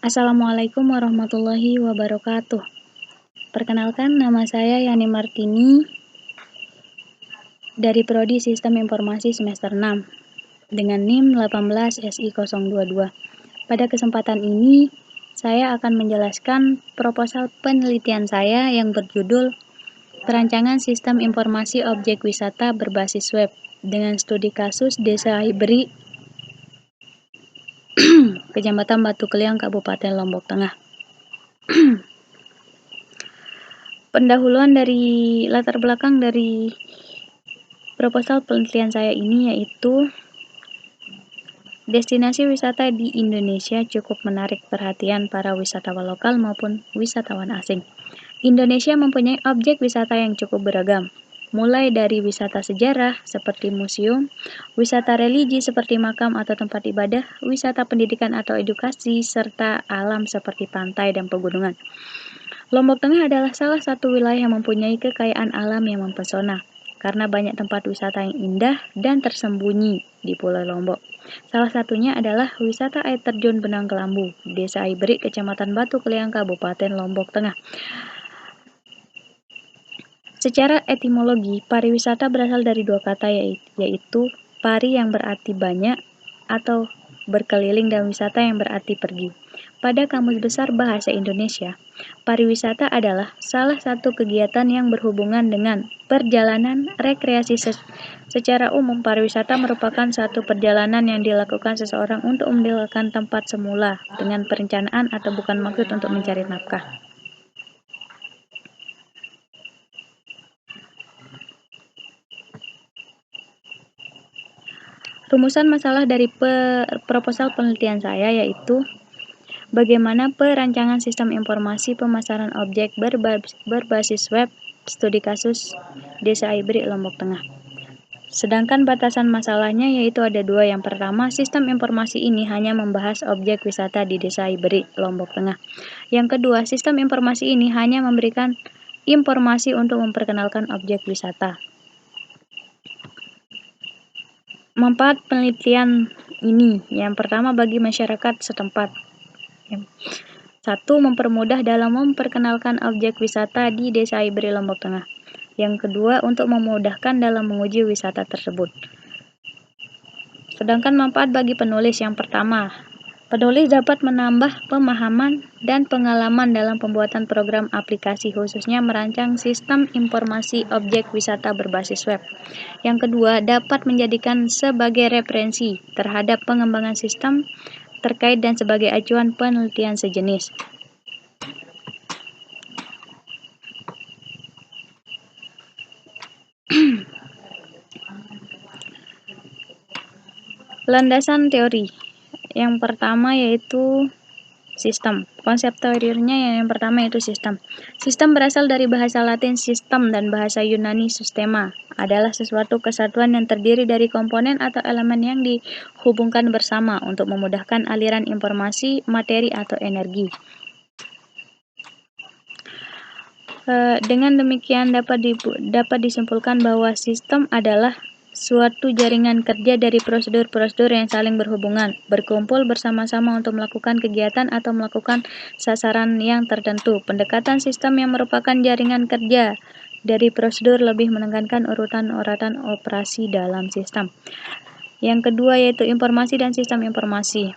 Assalamualaikum warahmatullahi wabarakatuh. Perkenalkan, nama saya Yani Martini dari Prodi Sistem Informasi semester 6 dengan NIM 18SI022. Pada kesempatan ini, saya akan menjelaskan proposal penelitian saya yang berjudul Perancangan Sistem Informasi Objek Wisata Berbasis Web dengan studi kasus Desa Ibri, Kecamatan Batu Keliang, Kabupaten Lombok Tengah. Pendahuluan dari latar belakang dari proposal penelitian saya ini yaitu destinasi wisata di Indonesia cukup menarik perhatian para wisatawan lokal maupun wisatawan asing. Indonesia mempunyai objek wisata yang cukup beragam, mulai dari wisata sejarah seperti museum, wisata religi seperti makam atau tempat ibadah, wisata pendidikan atau edukasi, serta alam seperti pantai dan pegunungan. Lombok Tengah adalah salah satu wilayah yang mempunyai kekayaan alam yang mempesona, karena banyak tempat wisata yang indah dan tersembunyi di Pulau Lombok. Salah satunya adalah wisata air terjun Benang Kelambu, Desa Ibrik, Kecamatan Batu Keliang, Kabupaten Lombok Tengah. Secara etimologi, pariwisata berasal dari dua kata yaitu pari yang berarti banyak atau berkeliling dan wisata yang berarti pergi. Pada Kamus Besar Bahasa Indonesia, pariwisata adalah salah satu kegiatan yang berhubungan dengan perjalanan rekreasi. Secara umum, pariwisata merupakan satu perjalanan yang dilakukan seseorang untuk meninggalkan tempat semula dengan perencanaan atau bukan maksud untuk mencari nafkah. Rumusan masalah dari proposal penelitian saya yaitu bagaimana perancangan sistem informasi pemasaran objek berbasis web studi kasus Desa Ibrik, Lombok Tengah. Sedangkan batasan masalahnya yaitu ada dua. Yang pertama, sistem informasi ini hanya membahas objek wisata di Desa Ibrik, Lombok Tengah. Yang kedua, sistem informasi ini hanya memberikan informasi untuk memperkenalkan objek wisata. Manfaat penelitian ini, yang pertama bagi masyarakat setempat. 1. Mempermudah dalam memperkenalkan objek wisata di Desa Ibrik, Lombok Tengah. Yang kedua, untuk memudahkan dalam menguji wisata tersebut. Sedangkan manfaat bagi penulis, yang pertama, penulis dapat menambah pemahaman dan pengalaman dalam pembuatan program aplikasi, khususnya merancang sistem informasi objek wisata berbasis web. Yang kedua, dapat menjadikan sebagai referensi terhadap pengembangan sistem terkait dan sebagai acuan penelitian sejenis. Landasan teori. Yang pertama yaitu sistem. Konsep teorinya yang pertama yaitu sistem. Sistem berasal dari bahasa Latin sistem dan bahasa Yunani systema. Adalah sesuatu kesatuan yang terdiri dari komponen atau elemen yang dihubungkan bersama untuk memudahkan aliran informasi, materi, atau energi. Dengan demikian dapat disimpulkan bahwa sistem adalah suatu jaringan kerja dari prosedur-prosedur yang saling berhubungan, berkumpul bersama-sama untuk melakukan kegiatan atau melakukan sasaran yang tertentu. Pendekatan sistem yang merupakan jaringan kerja dari prosedur lebih menekankan urutan-urutan operasi dalam sistem. Yang kedua yaitu informasi dan sistem informasi.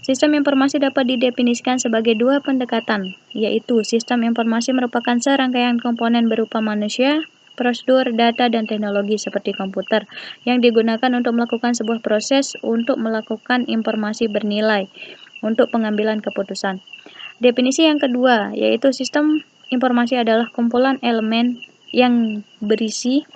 Sistem informasi dapat didefinisikan sebagai dua pendekatan, yaitu sistem informasi merupakan serangkaian komponen berupa manusia, prosedur, data, dan teknologi seperti komputer yang digunakan untuk melakukan sebuah proses untuk melakukan informasi bernilai untuk pengambilan keputusan. Definisi yang kedua, yaitu sistem informasi adalah kumpulan elemen yang berisi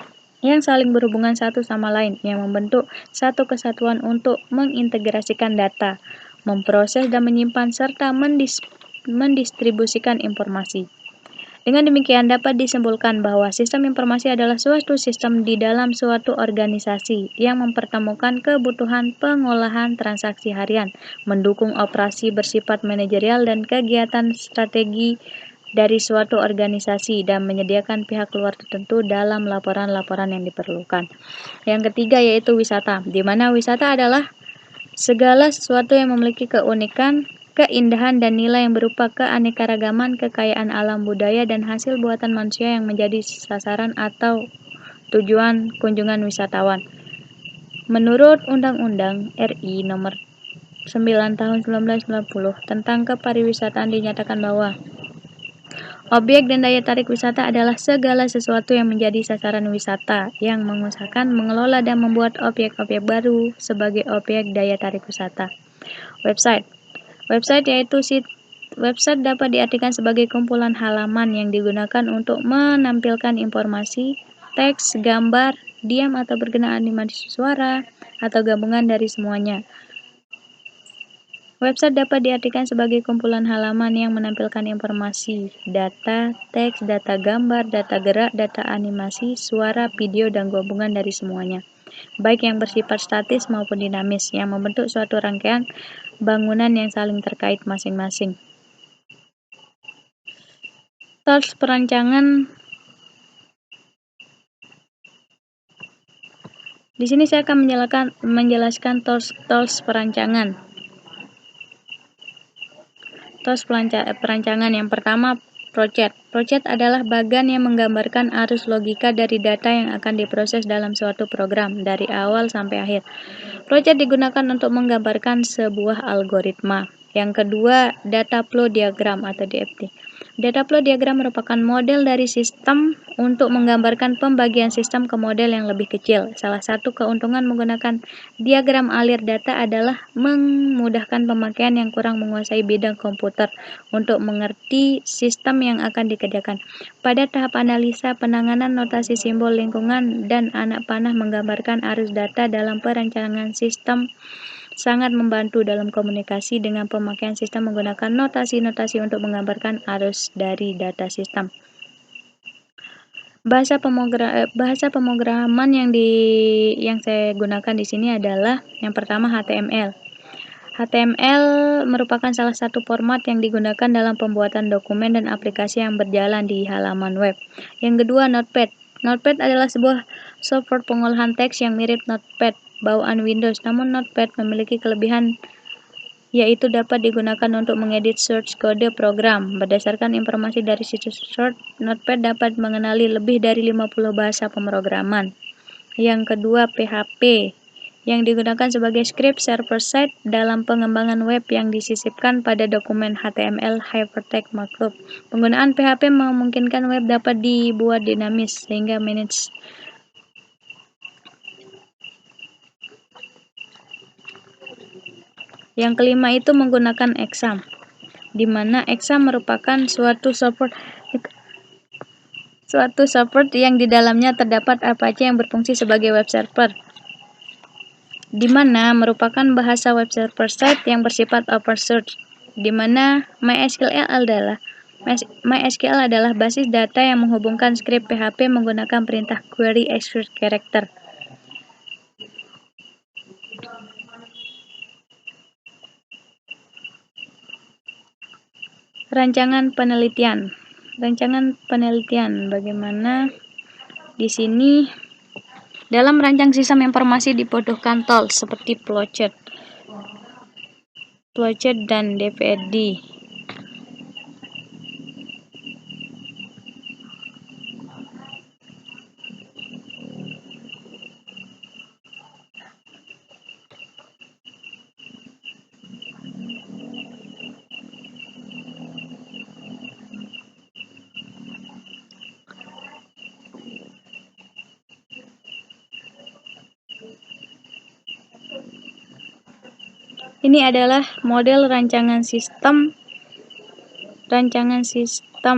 yang saling berhubungan satu sama lain, yang membentuk satu kesatuan untuk mengintegrasikan data, memproses dan menyimpan, serta mendistribusikan informasi. Dengan demikian dapat disimpulkan bahwa sistem informasi adalah suatu sistem di dalam suatu organisasi yang mempertemukan kebutuhan pengolahan transaksi harian, mendukung operasi bersifat manajerial dan kegiatan strategi dari suatu organisasi, dan menyediakan pihak luar tertentu dalam laporan-laporan yang diperlukan. Yang ketiga yaitu wisata, di mana wisata adalah Segala sesuatu yang memiliki keunikan, keindahan, dan nilai yang berupa keanekaragaman, kekayaan alam budaya, dan hasil buatan manusia yang menjadi sasaran atau tujuan kunjungan wisatawan. Menurut Undang-Undang RI Nomor 9 Tahun 1990 tentang Kepariwisataan dinyatakan bahwa objek dan daya tarik wisata adalah segala sesuatu yang menjadi sasaran wisata, yang mengusahakan, mengelola, dan membuat objek-objek baru sebagai objek daya tarik wisata. Website. Website dapat diartikan sebagai kumpulan halaman yang digunakan untuk menampilkan informasi, teks, gambar, diam atau bergerak animasi suara, atau gabungan dari semuanya. Website dapat diartikan sebagai kumpulan halaman yang menampilkan informasi, data, teks, data gambar, data gerak, data animasi, suara, video, dan gabungan dari semuanya, baik yang bersifat statis maupun dinamis, yang membentuk suatu rangkaian bangunan yang saling terkait masing-masing. Tools perancangan. Di sini saya akan menjelaskan tools perancangan. Tools perancangan yang pertama, project. Project adalah bagan yang menggambarkan arus logika dari data yang akan diproses dalam suatu program, dari awal sampai akhir. Project digunakan untuk menggambarkan sebuah algoritma. Yang kedua, data flow diagram atau DFD. Data flow diagram merupakan model dari sistem untuk menggambarkan pembagian sistem ke model yang lebih kecil. Salah satu keuntungan menggunakan diagram alir data adalah memudahkan pemakaian yang kurang menguasai bidang komputer untuk mengerti sistem yang akan dikerjakan. Pada tahap analisa, penanganan notasi simbol lingkungan dan anak panah menggambarkan arus data dalam perencanaan sistem sangat membantu dalam komunikasi dengan pemakaian sistem menggunakan notasi-notasi untuk menggambarkan arus dari data sistem. Bahasa pemrograman yang saya gunakan di sini adalah yang pertama HTML. HTML merupakan salah satu format yang digunakan dalam pembuatan dokumen dan aplikasi yang berjalan di halaman web. Yang kedua, Notepad. Notepad adalah sebuah software pengolahan teks yang mirip Notepad bawaan Windows, namun Notepad memiliki kelebihan yaitu dapat digunakan untuk mengedit source kode program. Berdasarkan informasi dari situs Source, Notepad dapat mengenali lebih dari 50 bahasa pemrograman. Yang kedua, PHP, yang digunakan sebagai script server-side dalam pengembangan web yang disisipkan pada dokumen HTML Hypertext Markup. Penggunaan PHP memungkinkan web dapat dibuat dinamis sehingga manage. Yang kelima itu menggunakan Exam, di mana Exam merupakan suatu software yang di dalamnya terdapat Apache yang berfungsi sebagai web server, di mana merupakan bahasa web server-side yang bersifat open source, di mana MySQL adalah basis data yang menghubungkan skrip PHP menggunakan perintah query execute character. Rancangan penelitian. Bagaimana di sini dalam merancang sistem informasi dibutuhkan tools seperti flowchart dan DFD. Ini adalah model rancangan sistem. Perancangan sistem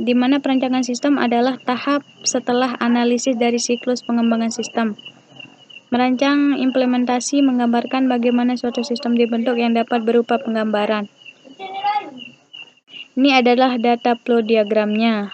di mana perancangan sistem adalah tahap setelah analisis dari siklus pengembangan sistem. Merancang implementasi menggambarkan bagaimana suatu sistem dibentuk yang dapat berupa penggambaran. Ini adalah data flow diagramnya.